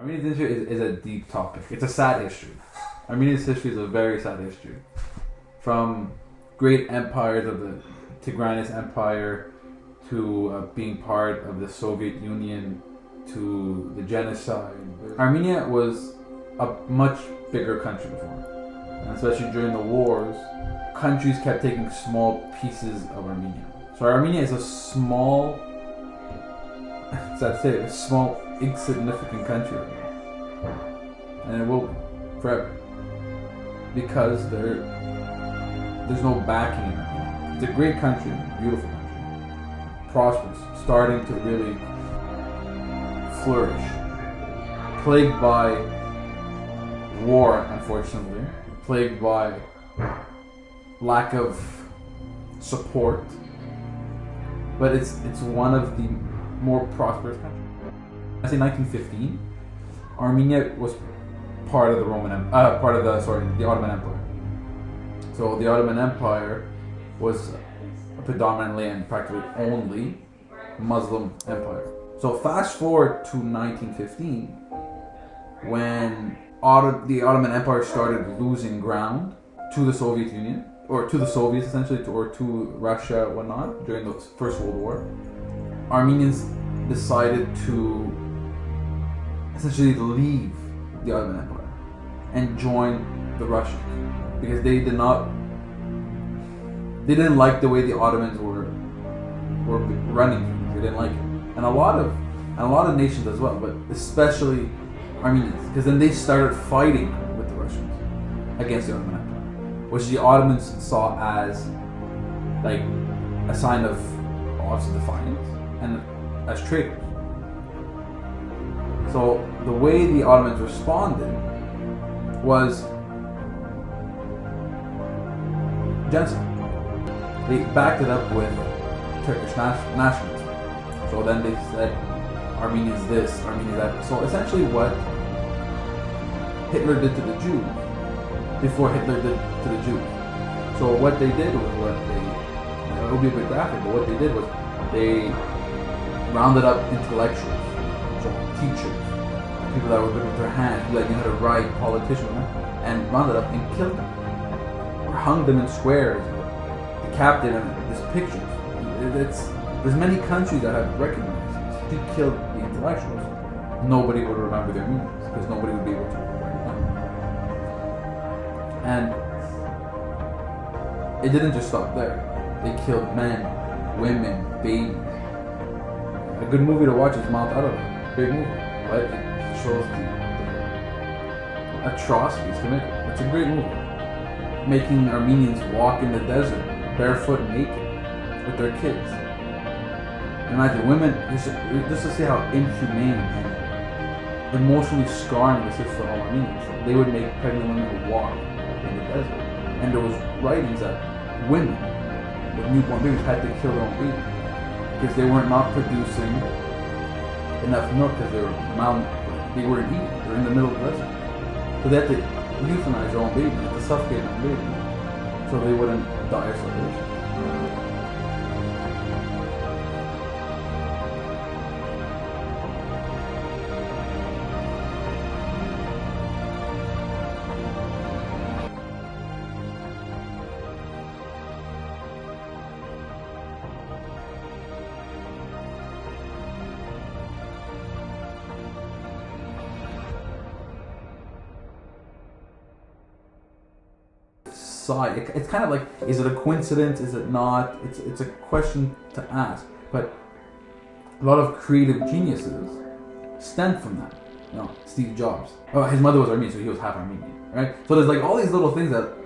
Armenia's history is a deep topic. It's a sad history. Armenia's history is a very sad history. From great empires of the Tigrinus Empire to being part of the Soviet Union to the genocide. Armenia was a much bigger country before. And especially during the wars, countries kept taking small pieces of Armenia. So Armenia is a small, it's sad to say, a small, insignificant country right now. And it will be forever. Because there's no backing in Armenia. It's a great country, beautiful country, prosperous, starting to really flourish. Plagued by war, unfortunately, plagued by lack of support, but it's one of the more prosperous countries. I say 1915, Armenia was part of the the Ottoman Empire. So the Ottoman Empire was a predominantly and practically only Muslim empire. So fast forward to 1915, when the Ottoman Empire started losing ground to the Soviet Union, or to the Soviets essentially, or to Russia, whatnot, during the First World War. Armenians decided to essentially leave the Ottoman Empire and join the Russians because they didn't like the way the Ottomans were running things. They didn't like it, and a lot of nations as well, but especially Armenians, because then they started fighting with the Russians against the Ottoman Empire, which the Ottomans saw as like a sign of obviously defiance and as traitors. So the way the Ottomans responded was genocide. They backed it up with Turkish nationalism. So then they said Armenia's this, Armenia's that. So essentially what Hitler did to the Jews before Hitler did to the Jews. So what they did was it will be a bit graphic, but what they did was they rounded up intellectuals, so teachers, people that were good with their hands, people that knew how to write, politicians, and rounded up and killed them. Or hung them in squares, decapitated them. There's pictures. There's many countries that have recognized this. If you killed the intellectuals, nobody would remember their meanings, because nobody would be able to write them. And it didn't just stop there. They killed men, women, babies. A good movie to watch is Mount Ararat. Great movie, right? It shows the atrocities committed. It's a great movie. Making Armenians walk in the desert, barefoot, naked, with their kids. Imagine women, just to see how inhumane and emotionally scarring this is for all Armenians. They would make pregnant women walk in the desert. And there was writings that women with newborn babies had to kill their own babies because they were not producing enough milk because they weren't eating. They were in the middle of the desert. So they had to euthanize their own babies, they had to suffocate their own babies so they wouldn't die of starvation. It's kind of like, is it a coincidence? Is it not? It's a question to ask. But a lot of creative geniuses stem from that. You know, Steve Jobs. Oh, his mother was Armenian, so he was half Armenian, right? So there's like all these little things that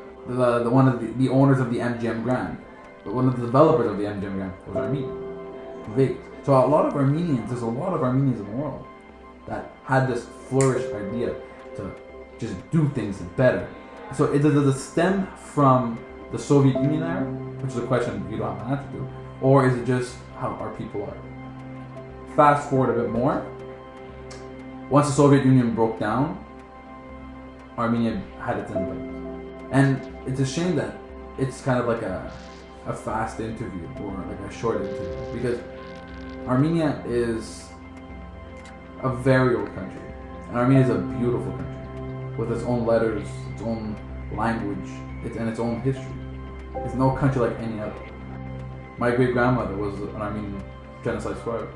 one of the owners of the MGM Grand, but one of the developers of the MGM Grand was Armenian. Vegas. So there's a lot of Armenians in the world that had this flourish idea to just do things better. So does it stem from the Soviet Union era, which is a question you don't have an answer to, or is it just how our people are? Fast forward a bit more. Once the Soviet Union broke down, Armenia had its independence. And it's a shame that it's kind of like a fast interview or like a short interview, because Armenia is a very old country. And Armenia is a beautiful country with its own letters, its own language, and its own history. It's no country like any other. My great grandmother was an Armenian genocide survivor,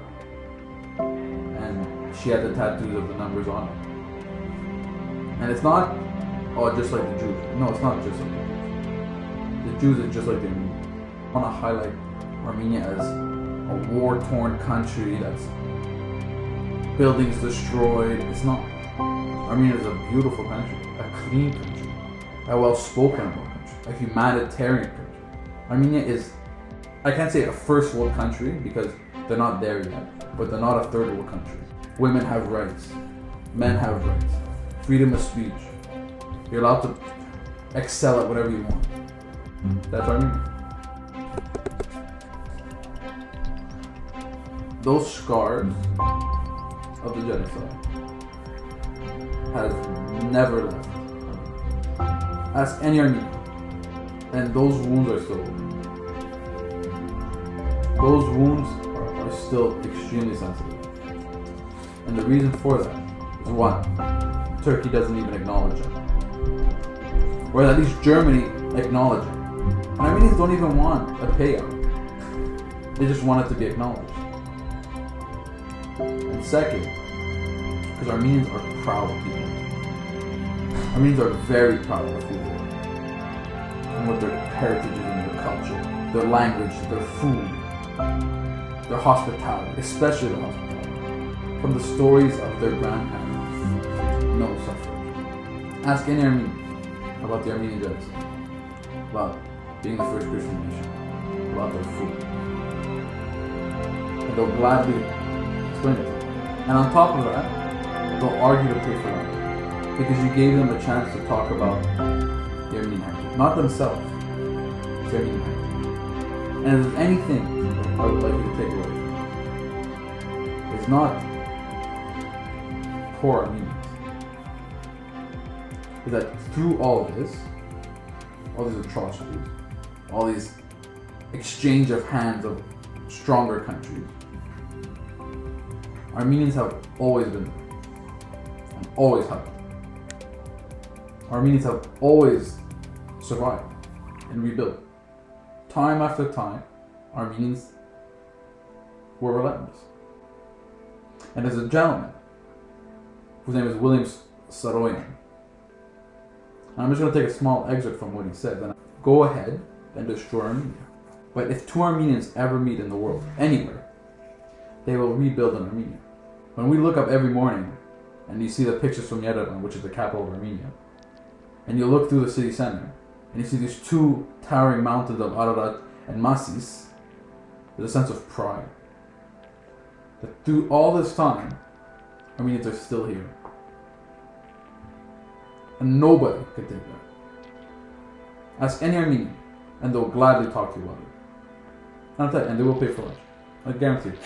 and she had the tattoos of the numbers on it. And it's not, oh, just like the Jews. No, it's not just like the Jews. The Jews are just like the Armenians. I want to highlight Armenia as a war-torn country that's buildings destroyed. It's not. Armenia is a beautiful country, a clean country, a well-spoken country, a humanitarian country. Armenia is, I can't say a first world country because they're not there yet, but they're not a third world country. Women have rights, men have rights, freedom of speech. You're allowed to excel at whatever you want. That's Armenia. Those scars of the genocide has never left. Ask any Armenian, and those wounds are still open. Those wounds are still extremely sensitive. And the reason for that is one, Turkey doesn't even acknowledge it. Or at least Germany acknowledges it. And Armenians don't even want a payout. They just want it to be acknowledged. And second, because Armenians are proud people. Armenians are very proud of who they are. And what their heritage is and their culture, their language, their food, their hospitality, especially their hospitality. From the stories of their grandparents, no suffrage. Ask any Armenian about the Armenian genocide, about being the first Christian nation, about their food. And they'll gladly explain it to you. And on top of that, they'll argue to pay for lunch because you gave them a chance to talk about the Armenian heritage, not themselves, it's Armenian heritage. And if there's anything I would like you to take away, it's not poor Armenians. Is that through all of this, all these atrocities, all these exchange of hands of stronger countries, Armenians have always been there and always have. Armenians have always survived and rebuilt. Time after time, Armenians were relentless. And there's a gentleman whose name is William Saroyan. And I'm just going to take a small excerpt from what he said. Then go ahead and destroy Armenia. But if two Armenians ever meet in the world, anywhere, they will rebuild in Armenia. When we look up every morning and you see the pictures from Yerevan, which is the capital of Armenia, and you look through the city center and you see these two towering mountains of Ararat and Masis, there's a sense of pride. That through all this time, Armenians are still here. And nobody can take that. Ask any Armenian and they'll gladly talk to you about it. And they will pay for lunch. I guarantee you.